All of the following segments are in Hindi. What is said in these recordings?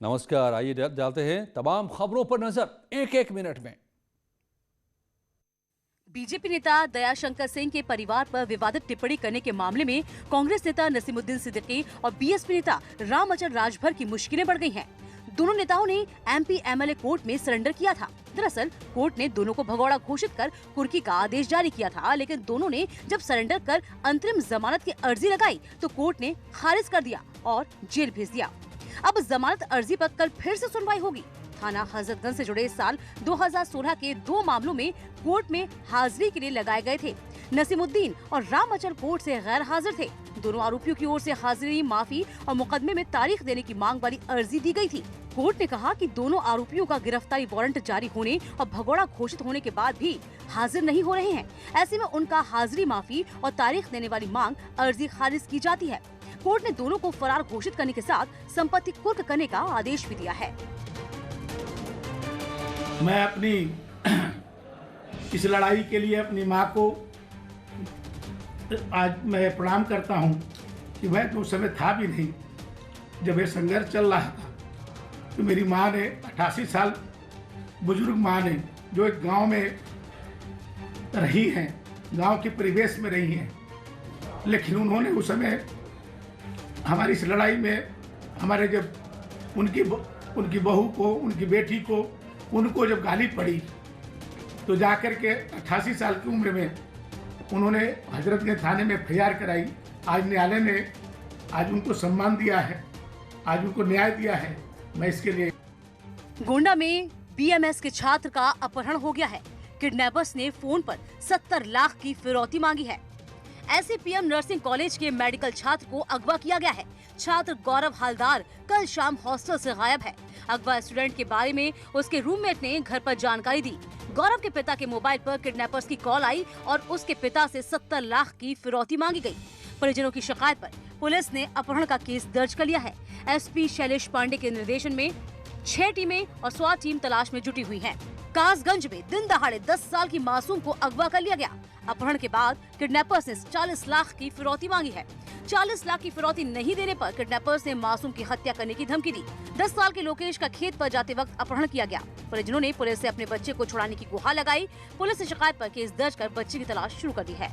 नमस्कार, आइए डालते हैं तमाम खबरों पर नजर एक एक मिनट में। बीजेपी नेता दयाशंकर सिंह के परिवार पर विवादित टिप्पणी करने के मामले में कांग्रेस नेता नसीमुद्दीन सिद्दीकी और बीएसपी नेता रामअचल राजभर की मुश्किलें बढ़ गई हैं। दोनों नेताओं ने एमपी एमएलए कोर्ट में सरेंडर किया था। दरअसल कोर्ट ने दोनों को भगौड़ा घोषित कर कुर्की का आदेश जारी किया था, लेकिन दोनों ने जब सरेंडर कर अंतरिम जमानत की अर्जी लगाई तो कोर्ट ने खारिज कर दिया और जेल भेज दिया। अब जमानत अर्जी पर कल फिर से सुनवाई होगी। थाना हजरतगंज से जुड़े साल 2016 के 2 मामलों में कोर्ट में हाजिरी के लिए लगाए गए थे। नसीमुद्दीन और रामअचल कोर्ट से गैर हाजिर थे। दोनों आरोपियों की ओर से हाजिरी, माफी और मुकदमे में तारीख देने की मांग वाली अर्जी दी गई थी। कोर्ट ने कहा कि दोनों आरोपियों का गिरफ्तारी वारंट जारी होने और भगौड़ा घोषित होने के बाद भी हाजिर नहीं हो रहे हैं। ऐसे में उनका हाजिरी, माफी और तारीख देने वाली मांग अर्जी खारिज की जाती है। कोर्ट ने दोनों को फरार घोषित करने के साथ संपत्ति कुर्क करने का आदेश भी दिया है। मैं अपनी इस लड़ाई के लिए अपनी माँ को आज मैं प्रणाम करता हूँ कि वह तो उस समय था भी नहीं जब ये संघर्ष चल रहा था। तो मेरी माँ ने 88 साल बुजुर्ग माँ ने जो एक गांव में रही हैं, गांव के परिवेश में रही हैं, लेकिन उन्होंने उस समय हमारी इस लड़ाई में हमारे जब उनकी बहू को, उनकी बेटी को, उनको जब गाली पड़ी तो जाकर के 88 साल की उम्र में उन्होंने हजरतगंज थाने में एफआईआर कराई। आज न्यायालय ने आज उनको सम्मान दिया है, आज उनको न्याय दिया है। मैं इसके लिए गोंडा में बीएमएस के छात्र का अपहरण हो गया है। किडनैपर्स ने फोन पर 70 लाख की फिरौती मांगी है। एससीपीएम नर्सिंग कॉलेज के मेडिकल छात्र को अगवा किया गया है। छात्र गौरव हालदार कल शाम हॉस्टल से गायब है। अगवा स्टूडेंट के बारे में उसके रूममेट ने घर पर जानकारी दी। गौरव के पिता के मोबाइल पर किडनैपर्स की कॉल आई और उसके पिता से 70 लाख की फिरौती मांगी गई। परिजनों की शिकायत पर पुलिस ने अपहरण का केस दर्ज कर लिया है। एसपी शैलेश पांडे के निर्देशन में 6 टीमें और SWAT टीम तलाश में जुटी हुई है। कासगंज में दिन दहाड़े 10 साल की मासूम को अगवा कर लिया गया। अपहरण के बाद किडनैपर्स ने 40 लाख की फिरौती मांगी है। 40 लाख की फिरौती नहीं देने पर किडनैपर्स ने मासूम की हत्या करने की धमकी दी। 10 साल के लोकेश का खेत पर जाते वक्त अपहरण किया गया। परिजनों ने पुलिस से अपने बच्चे को छुड़ाने की गुहार लगाई। पुलिस ने शिकायत पर केस दर्ज कर बच्चे की तलाश शुरू कर दी है।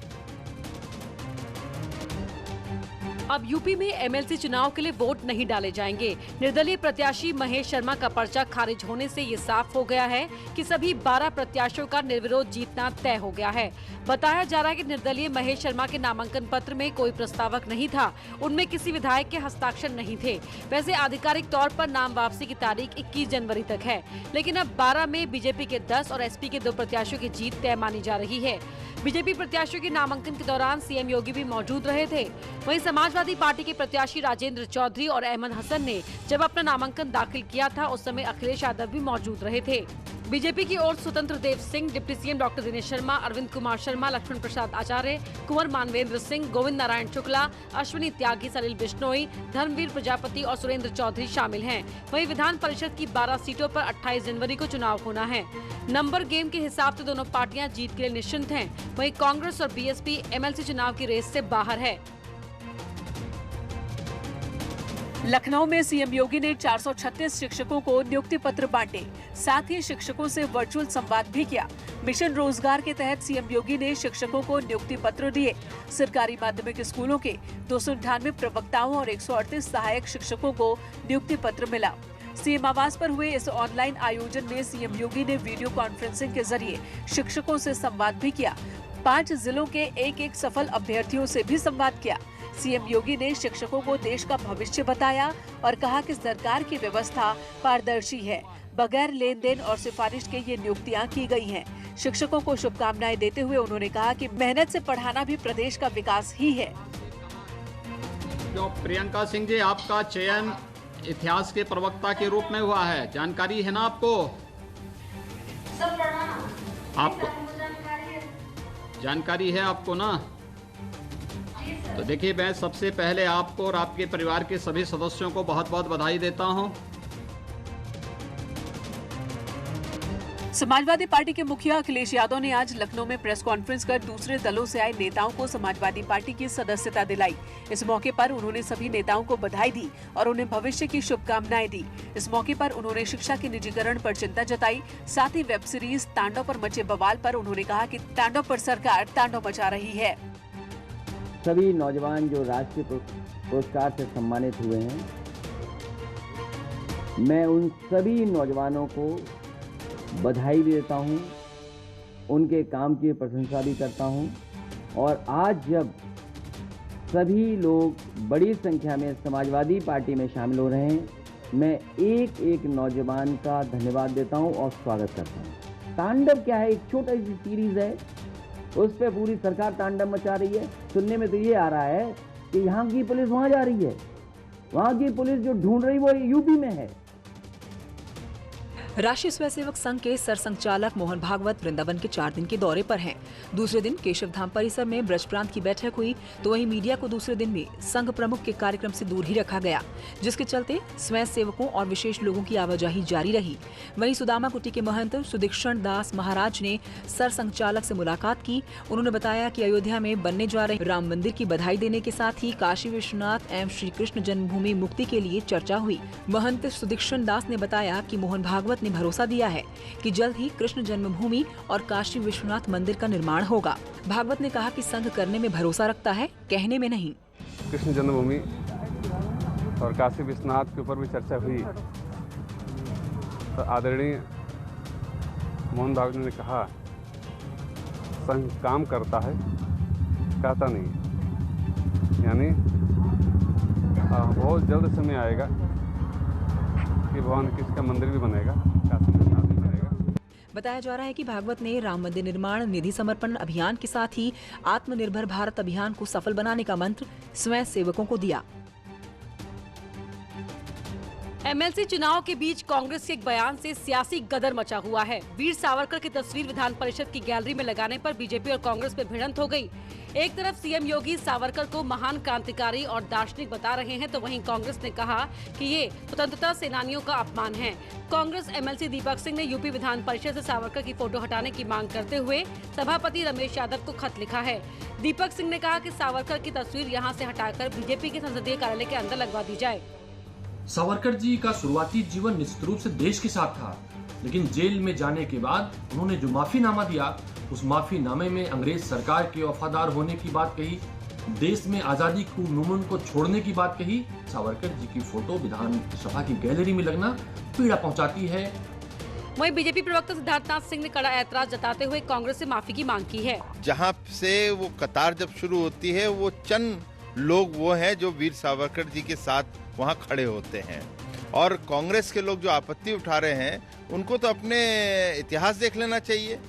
अब यूपी में एमएलसी चुनाव के लिए वोट नहीं डाले जाएंगे। निर्दलीय प्रत्याशी महेश शर्मा का पर्चा खारिज होने से ये साफ हो गया है कि सभी 12 प्रत्याशियों का निर्विरोध जीतना तय हो गया है। बताया जा रहा है कि निर्दलीय महेश शर्मा के नामांकन पत्र में कोई प्रस्तावक नहीं था, उनमें किसी विधायक के हस्ताक्षर नहीं थे। वैसे आधिकारिक तौर पर नाम वापसी की तारीख 21 जनवरी तक है, लेकिन अब 12 में बीजेपी के 10 और एसपी के 2 प्रत्याशियों की जीत तय मानी जा रही है। बीजेपी प्रत्याशियों के नामांकन के दौरान सीएम योगी भी मौजूद रहे थे। वहीं समाजवादी पार्टी के प्रत्याशी राजेंद्र चौधरी और अहमद हसन ने जब अपना नामांकन दाखिल किया था उस समय अखिलेश यादव भी मौजूद रहे थे। बीजेपी की ओर Swatantra Dev Singh, deputy CM doctor Dinesh Sharma, Arvind Kumar Sharma, Laxman Prasad Acharya, Kunwar Manvendra Singh, Govind Narayan Shukla, Ashwini Tyagi, Salil Bishnoi, Dharmveer Prajapati और सुरेंद्र चौधरी शामिल हैं। वहीं विधान परिषद की 12 सीटों पर 28 जनवरी को चुनाव होना है। नंबर गेम के हिसाब से दोनों पार्टियां जीत के लिए निश्चिंत हैं। वहीं कांग्रेस और बीएसपी एमएलसी चुनाव की रेस से बाहर है। लखनऊ में सीएम योगी ने 436 शिक्षकों को नियुक्ति पत्र बांटे। साथ ही शिक्षकों से वर्चुअल संवाद भी किया। मिशन रोजगार के तहत सीएम योगी ने शिक्षकों को नियुक्ति पत्र दिए। सरकारी माध्यमिक स्कूलों के 298 प्रवक्ताओं और 138 सहायक शिक्षकों को नियुक्ति पत्र मिला। सीएम आवास पर हुए इस ऑनलाइन आयोजन में सीएम योगी ने वीडियो कॉन्फ्रेंसिंग के जरिए शिक्षकों से संवाद भी किया। 5 जिलों के एक सफल अभ्यर्थियों से भी संवाद किया। सीएम योगी ने शिक्षकों को देश का भविष्य बताया और कहा कि सरकार की व्यवस्था पारदर्शी है। बगैर लेन देन और सिफारिश के ये नियुक्तियां की गई हैं। शिक्षकों को शुभकामनाएं देते हुए उन्होंने कहा कि मेहनत से पढ़ाना भी प्रदेश का विकास ही है। जो प्रियंका सिंह जी, आपका चयन इतिहास के प्रवक्ता के रूप में हुआ है, जानकारी है ना आपको? आपको जानकारी है आपको ना? तो देखिए, मैं सबसे पहले आपको और आपके परिवार के सभी सदस्यों को बहुत बहुत बधाई देता हूं। समाजवादी पार्टी के मुखिया अखिलेश यादव ने आज लखनऊ में प्रेस कॉन्फ्रेंस कर दूसरे दलों से आए नेताओं को समाजवादी पार्टी की सदस्यता दिलाई। इस मौके पर उन्होंने सभी नेताओं को बधाई दी और उन्हें भविष्य की शुभकामनाएं दी। इस मौके पर उन्होंने शिक्षा के निजीकरण पर चिंता जताई। साथ ही वेब सीरीज तांडव पर मचे बवाल पर उन्होंने कहा कि तांडव पर सरकार तांडव मचा रही है। सभी नौजवान जो राष्ट्रीय पुरस्कार से सम्मानित हुए हैं, मैं उन सभी नौजवानों को बधाई भी देता हूं, उनके काम की प्रशंसा भी करता हूं। और आज जब सभी लोग बड़ी संख्या में समाजवादी पार्टी में शामिल हो रहे हैं, मैं एक एक नौजवान का धन्यवाद देता हूं और स्वागत करता हूं। तांडव क्या है? एक छोटा सी सीरीज है, उस पर पूरी सरकार तांडव मचा रही है। सुनने में तो ये आ रहा है कि यहाँ की पुलिस वहाँ जा रही है, वहाँ की पुलिस जो ढूंढ रही वो यूपी में है। राष्ट्रीय स्वयंसेवक संघ के सरसंघचालक मोहन भागवत वृंदावन के 4 दिन के दौरे पर हैं। दूसरे दिन केशव धाम परिसर में ब्रज प्रांत की बैठक हुई, तो वहीं मीडिया को दूसरे दिन भी संघ प्रमुख के कार्यक्रम से दूर ही रखा गया, जिसके चलते स्वयंसेवकों और विशेष लोगों की आवाजाही जारी रही। वहीं सुदामा कुटी के महंत सुदीक्षण दास महाराज ने सरसंघचालक से मुलाकात की। उन्होंने बताया कि अयोध्या में बनने जा रहे राम मंदिर की बधाई देने के साथ ही काशी विश्वनाथ एवं श्री कृष्ण जन्मभूमि मुक्ति के लिए चर्चा हुई। महंत सुदीक्षण दास ने बताया कि मोहन भागवत ने भरोसा दिया है कि जल्द ही कृष्ण जन्मभूमि और काशी विश्वनाथ मंदिर का निर्माण होगा। भागवत ने कहा कि संघ करने में भरोसा रखता है, कहने में नहीं। कृष्ण जन्मभूमि और काशी विश्वनाथ के ऊपर भी चर्चा हुई, तो आदरणीय मोहन भागवत ने कहा संघ काम करता है, कहता नहीं। यानी बहुत जल्द समय आएगा कि भगवान कृष्ण का मंदिर भी बनेगा, काशी विश्वनाथ भी बनेगा। बताया जा रहा है कि भागवत ने राम मंदिर निर्माण निधि समर्पण अभियान के साथ ही आत्मनिर्भर भारत अभियान को सफल बनाने का मंत्र स्वयं सेवकों को दिया। एमएलसी चुनाव के बीच कांग्रेस के एक बयान से सियासी गदर मचा हुआ है। वीर सावरकर की तस्वीर विधान परिषद की गैलरी में लगाने पर बीजेपी और कांग्रेस में भिड़ंत हो गई। एक तरफ सीएम योगी सावरकर को महान क्रांतिकारी और दार्शनिक बता रहे हैं, तो वहीं कांग्रेस ने कहा कि ये स्वतंत्रता सेनानियों का अपमान है। कांग्रेस एमएलसी दीपक सिंह ने यूपी विधान परिषद से सावरकर की फोटो हटाने की मांग करते हुए सभापति रमेश यादव को खत लिखा है। दीपक सिंह ने कहा कि सावरकर की तस्वीर यहाँ से हटाकर बीजेपी के संसदीय कार्यालय के अंदर लगवा दी जाए। सावरकर जी का शुरुआती जीवन निश्चित रूप से देश के साथ था, लेकिन जेल में जाने के बाद उन्होंने जो माफीनामा दिया, उस माफीनामे में अंग्रेज सरकार के वफादार होने की बात कही, देश में आजादी को मूवमेंट को छोड़ने की बात कही। सावरकर जी की फोटो विधानसभा की गैलरी में लगना पीड़ा पहुंचाती है। वहीं बीजेपी प्रवक्ता सिद्धार्थनाथ सिंह ने कड़ा ऐतराज जताते हुए कांग्रेस से माफी की मांग की है। जहाँ से वो कतार जब शुरू होती है, वो चंद लोग वो हैं जो वीर सावरकर जी के साथ वहाँ खड़े होते हैं, और कांग्रेस के लोग जो आपत्ति उठा रहे हैं, उनको तो अपने इतिहास देख लेना चाहिए।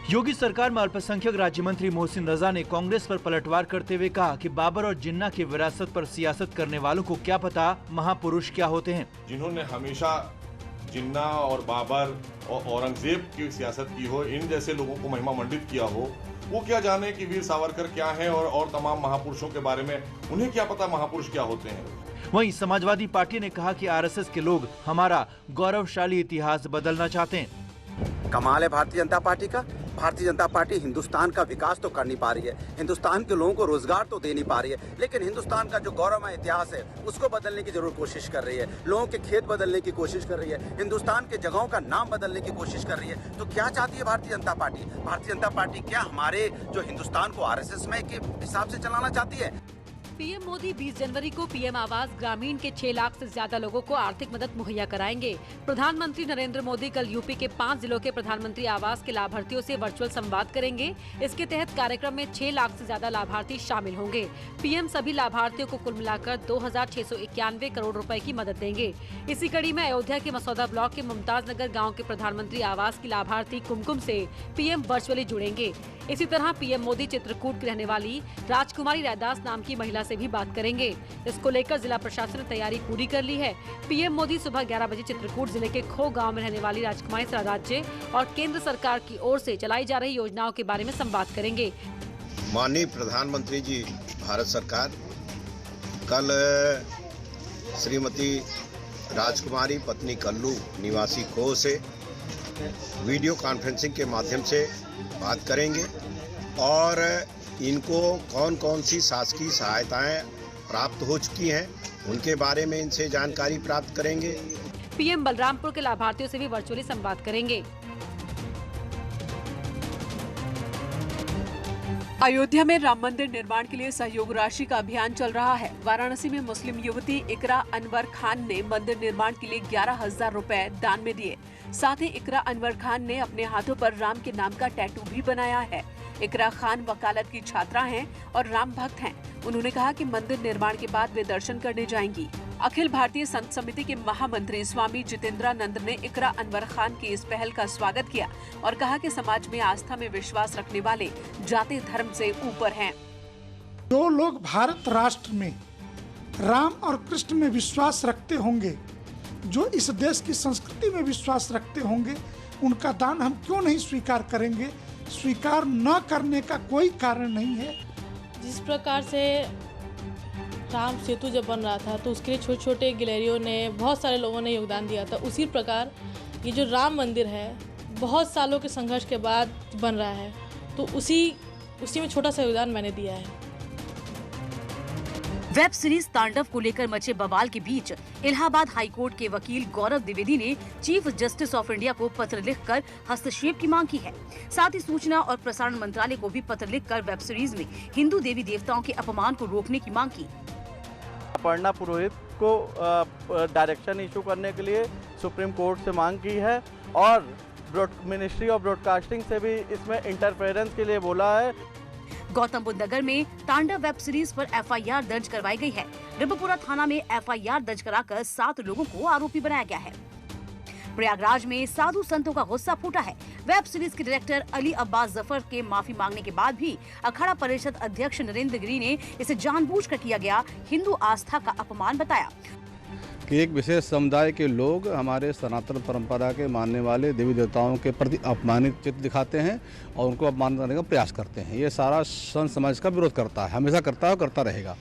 योगी सरकार में अल्पसंख्यक राज्य मंत्री मोहसिन रजा ने कांग्रेस पर पलटवार करते हुए कहा कि बाबर और जिन्ना की विरासत पर सियासत करने वालों को क्या पता महापुरुष क्या होते हैं। जिन्होंने हमेशा जिन्ना और बाबर और औरंगजेब की सियासत की हो, इन जैसे लोगों को महिमा मंडित किया हो, वो क्या जाने कि वीर सावरकर क्या हैं और तमाम महापुरुषों के बारे में उन्हें क्या पता महापुरुष क्या होते हैं। वहीं समाजवादी पार्टी ने कहा कि आरएसएस के लोग हमारा गौरवशाली इतिहास बदलना चाहते हैं। कमाल है भारतीय जनता पार्टी का। भारतीय जनता पार्टी हिंदुस्तान का विकास तो कर नहीं पा रही है, हिंदुस्तान के लोगों को रोजगार तो दे नहीं पा रही है, लेकिन हिंदुस्तान का जो गौरवमय इतिहास है उसको बदलने की जरूर कोशिश कर रही है। लोगों के खेत बदलने की कोशिश कर रही है, हिंदुस्तान के जगहों का नाम बदलने की कोशिश कर रही है। तो क्या चाहती है भारतीय जनता पार्टी? भारतीय जनता पार्टी क्या हमारे जो हिंदुस्तान को आरएसएस में के हिसाब से चलाना चाहती है? पीएम मोदी 20 जनवरी को पीएम आवास ग्रामीण के 6 लाख से ज्यादा लोगों को आर्थिक मदद मुहैया कराएंगे। प्रधानमंत्री नरेंद्र मोदी कल यूपी के 5 जिलों के प्रधानमंत्री आवास के लाभार्थियों से वर्चुअल संवाद करेंगे। इसके तहत कार्यक्रम में 6 लाख से ज्यादा लाभार्थी शामिल होंगे। पीएम सभी लाभार्थियों को कुल मिलाकर 2691 करोड़ रुपए की मदद देंगे। इसी कड़ी में अयोध्या के मसौदा ब्लॉक के मुमताज नगर गाँव के प्रधानमंत्री आवास की लाभार्थी कुमकुम से पीएम वर्चुअली जुड़ेंगे। इसी तरह पीएम मोदी चित्रकूट की रहने वाली राजकुमारी रैदास नाम की महिला से भी बात करेंगे। इसको लेकर जिला प्रशासन ने तैयारी पूरी कर ली है। पीएम मोदी सुबह 11 बजे चित्रकूट जिले के खो गांव में रहने वाली राजकुमारी से राज्य और केंद्र सरकार की ओर से चलाई जा रही योजनाओं के बारे में संवाद करेंगे। माननीय प्रधानमंत्री जी भारत सरकार कल श्रीमती राजकुमारी पत्नी कल्लू निवासी खो से वीडियो कॉन्फ्रेंसिंग के माध्यम से बात करेंगे और इनको कौन कौन सी शासकीय सहायताएं प्राप्त हो चुकी हैं उनके बारे में इनसे जानकारी प्राप्त करेंगे। पीएम बलरामपुर के लाभार्थियों से भी वर्चुअली संवाद करेंगे। अयोध्या में राम मंदिर निर्माण के लिए सहयोग राशि का अभियान चल रहा है। वाराणसी में मुस्लिम युवती इकरा अनवर खान ने मंदिर निर्माण के लिए 11,000 रुपए दान में दिए। साथ ही इकरा अनवर खान ने अपने हाथों पर राम के नाम का टैटू भी बनाया है। इकरा खान वकालत की छात्रा हैं और राम भक्त हैं। उन्होंने कहा कि मंदिर निर्माण के बाद वे दर्शन करने जाएंगी। अखिल भारतीय संत समिति के महामंत्री स्वामी जितेंद्रानंद ने इकरा अनवर खान की इस पहल का स्वागत किया और कहा कि समाज में आस्था में विश्वास रखने वाले जाति धर्म से ऊपर हैं। जो लोग भारत राष्ट्र में राम और कृष्ण में विश्वास रखते होंगे, जो इस देश की संस्कृति में विश्वास रखते होंगे, उनका दान हम क्यों नहीं स्वीकार करेंगे। स्वीकार न करने का कोई कारण नहीं है। जिस प्रकार से राम सेतु जब बन रहा था तो उसके लिए छोटे छोटे गैलरियों ने, बहुत सारे लोगों ने योगदान दिया था। उसी प्रकार ये जो राम मंदिर है बहुत सालों के संघर्ष के बाद बन रहा है, तो उसी में छोटा सा योगदान मैंने दिया है। वेब सीरीज तांडव को लेकर मचे बवाल के बीच इलाहाबाद हाईकोर्ट के वकील गौरव द्विवेदी ने चीफ जस्टिस ऑफ इंडिया को पत्र लिखकर हस्तक्षेप की मांग की है। साथ ही सूचना और प्रसारण मंत्रालय को भी पत्र लिखकर वेब सीरीज में हिंदू देवी देवताओं के अपमान को रोकने की मांग की। अपर्णा पुरोहित को डायरेक्शन इशू करने के लिए सुप्रीम कोर्ट से मांग की है और मिनिस्ट्री ऑफ ब्रॉडकास्टिंग से भी इसमें इंटरफेरेंस के लिए बोला है। गौतम बुद्ध नगर में तांडव वेब सीरीज पर एफआईआर दर्ज करवाई गई है। रिबपुरा थाना में एफआईआर दर्ज कराकर 7 लोगों को आरोपी बनाया गया है। प्रयागराज में साधु संतों का गुस्सा फूटा है। वेब सीरीज के डायरेक्टर अली अब्बास जफर के माफी मांगने के बाद भी अखाड़ा परिषद अध्यक्ष नरेंद्र गिरी ने इसे जानबूझकर किया गया हिंदू आस्था का अपमान बताया कि एक विशेष समुदाय के लोग हमारे सनातन परंपरा के मानने वाले देवी देवताओं के प्रति अपमानित चित्त दिखाते हैं और उनको अपमान करने का प्रयास करते हैं। ये सारा संत समाज का विरोध करता है, हमेशा करता है और करता रहेगा।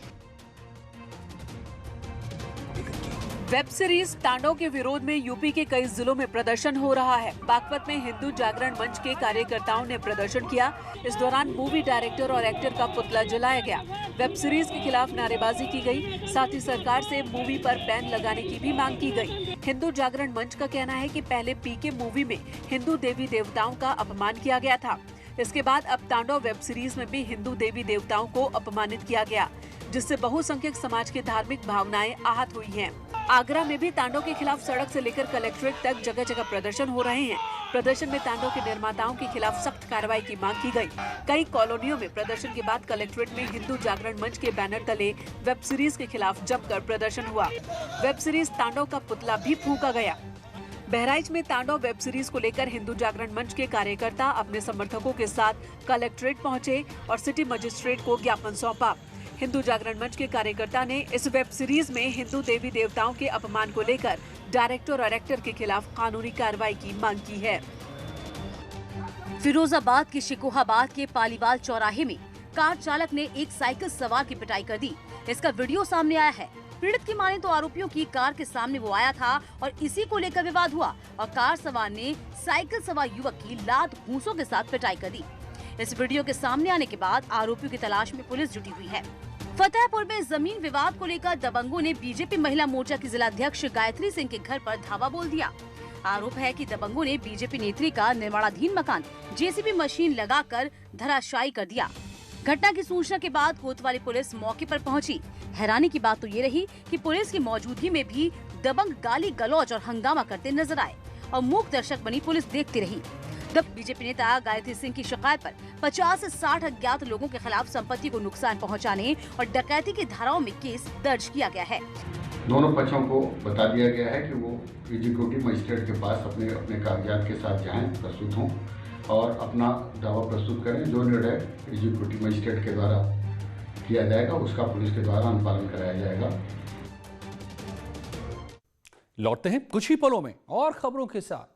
वेब सीरीज तांडव के विरोध में यूपी के कई जिलों में प्रदर्शन हो रहा है। बागपत में हिंदू जागरण मंच के कार्यकर्ताओं ने प्रदर्शन किया। इस दौरान मूवी डायरेक्टर और एक्टर का पुतला जलाया गया। वेब सीरीज के खिलाफ नारेबाजी की गई। साथ ही सरकार से मूवी पर बैन लगाने की भी मांग की गई। हिंदू जागरण मंच का कहना है कि पहले पीके मूवी में हिंदू देवी देवताओं का अपमान किया गया था। इसके बाद अब तांडव वेब सीरीज में भी हिंदू देवी देवताओं को अपमानित किया गया, जिससे बहुसंख्यक समाज की धार्मिक भावनाएं आहत हुई हैं। आगरा में भी तांडव के खिलाफ सड़क से लेकर कलेक्ट्रेट तक जगह जगह प्रदर्शन हो रहे हैं। प्रदर्शन में तांडव के निर्माताओं के खिलाफ सख्त कार्रवाई की मांग की गई। कई कॉलोनियों में प्रदर्शन के बाद कलेक्ट्रेट में हिंदू जागरण मंच के बैनर तले वेब सीरीज के खिलाफ जमकर प्रदर्शन हुआ। वेब सीरीज तांडव का पुतला भी फूंका गया। बहराइच में तांडव वेब सीरीज को लेकर हिंदू जागरण मंच के कार्यकर्ता अपने समर्थकों के साथ कलेक्ट्रेट पहुंचे और सिटी मजिस्ट्रेट को ज्ञापन सौंपा। हिंदू जागरण मंच के कार्यकर्ता ने इस वेब सीरीज में हिंदू देवी देवताओं के अपमान को लेकर डायरेक्टर और एक्टर के खिलाफ कानूनी कार्रवाई की मांग की है। फिरोजाबाद के शिकोहाबाद के पालीवाल चौराहे में कार चालक ने एक साइकिल सवार की पिटाई कर दी। इसका वीडियो सामने आया है। पीड़ित की माने तो आरोपियों की कार के सामने वो आया था और इसी को लेकर विवाद हुआ और कार सवार ने साइकिल सवार युवक की लात घूंसों के साथ पिटाई कर दी। इस वीडियो के सामने आने के बाद आरोपियों की तलाश में पुलिस जुटी हुई है। फतेहपुर में जमीन विवाद को लेकर दबंगों ने बीजेपी महिला मोर्चा की जिलाध्यक्ष गायत्री सिंह के घर पर धावा बोल दिया। आरोप है कि दबंगों ने बीजेपी नेत्री का निर्माणाधीन मकान जेसीबी मशीन लगाकर धराशायी कर दिया। घटना की सूचना के बाद कोतवाली पुलिस मौके पर पहुंची। हैरानी की बात तो ये रही कि पुलिस की मौजूदगी में भी दबंग गाली गलौज और हंगामा करते नजर आए और मूक दर्शक बनी पुलिस देखती रही। तब बीजेपी नेता गायत्री सिंह की शिकायत पर 50 से 60 अज्ञात लोगों के खिलाफ संपत्ति को नुकसान पहुंचाने और डकैती की धाराओं में केस दर्ज किया गया है। दोनों पक्षों को बता दिया गया है कि वो एग्जीक्यूटिव मजिस्ट्रेट के पास अपने कागजात के साथ जाएं, प्रस्तुत हों और अपना दावा प्रस्तुत करें। जो निर्णय एग्जीक्यूटिव मजिस्ट्रेट के द्वारा किया जाएगा उसका पुलिस के द्वारा अनुपालन कराया जाएगा। लौटते हैं कुछ ही पलों में और खबरों के साथ।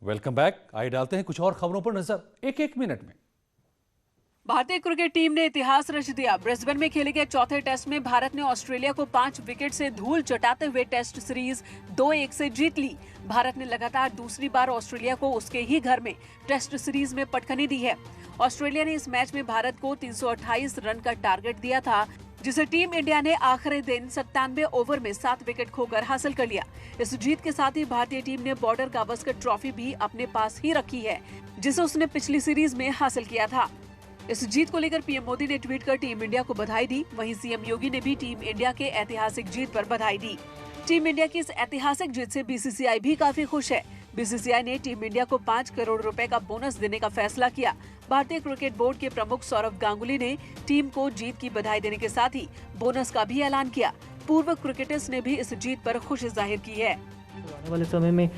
Welcome back. आइए डालते हैं कुछ और खबरों पर नजर एक मिनट में। भारतीय क्रिकेट टीम ने इतिहास रच दिया। ब्रिस्बेन में खेले गए चौथे टेस्ट में भारत ने ऑस्ट्रेलिया को 5 विकेट से धूल चटाते हुए टेस्ट सीरीज 2-1 से जीत ली। भारत ने लगातार दूसरी बार ऑस्ट्रेलिया को उसके ही घर में टेस्ट सीरीज में पटखनी दी है। ऑस्ट्रेलिया ने इस मैच में भारत को 328 रन का टारगेट दिया था, जिसे टीम इंडिया ने आखिरी दिन 97 ओवर में 7 विकेट खोकर हासिल कर लिया। इस जीत के साथ ही भारतीय टीम ने बॉर्डर गावस्कर ट्रॉफी भी अपने पास ही रखी है, जिसे उसने पिछली सीरीज में हासिल किया था। इस जीत को लेकर पीएम मोदी ने ट्वीट कर टीम इंडिया को बधाई दी। वहीं सीएम योगी ने भी टीम इंडिया के ऐतिहासिक जीत पर बधाई दी। टीम इंडिया की इस ऐतिहासिक जीत से बीसीसीआई भी काफी खुश है। बीसीसीआई ने टीम इंडिया को 5 करोड़ रुपए का बोनस देने का फैसला किया। भारतीय क्रिकेट बोर्ड के प्रमुख सौरव गांगुली ने टीम को जीत की बधाई देने के साथ ही बोनस का भी ऐलान किया। पूर्व क्रिकेटर्स ने भी इस जीत पर खुशी जाहिर की है। आने वाले समय में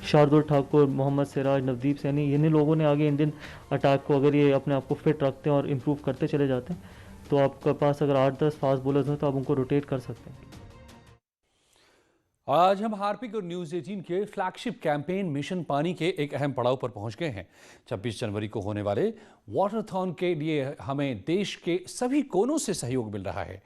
शार्दुल ठाकुर, मोहम्मद सिराज, नवदीप सैनी, इन्हीं लोगों ने आगे इंडियन अटैक को अगर ये अपने आप को फिट रखते हैं और इम्प्रूव करते चले जाते हैं, तो आपके पास अगर 8-10 फास्ट बॉलर्स हैं तो आप उनको रोटेट कर सकते हैं। आज हम हार्पिक और न्यूज़ 18 के फ्लैगशिप कैंपेन मिशन पानी के एक अहम पड़ाव पर पहुंच गए हैं। 26 जनवरी को होने वाले वाटरथॉन के लिए हमें देश के सभी कोनों से सहयोग मिल रहा है।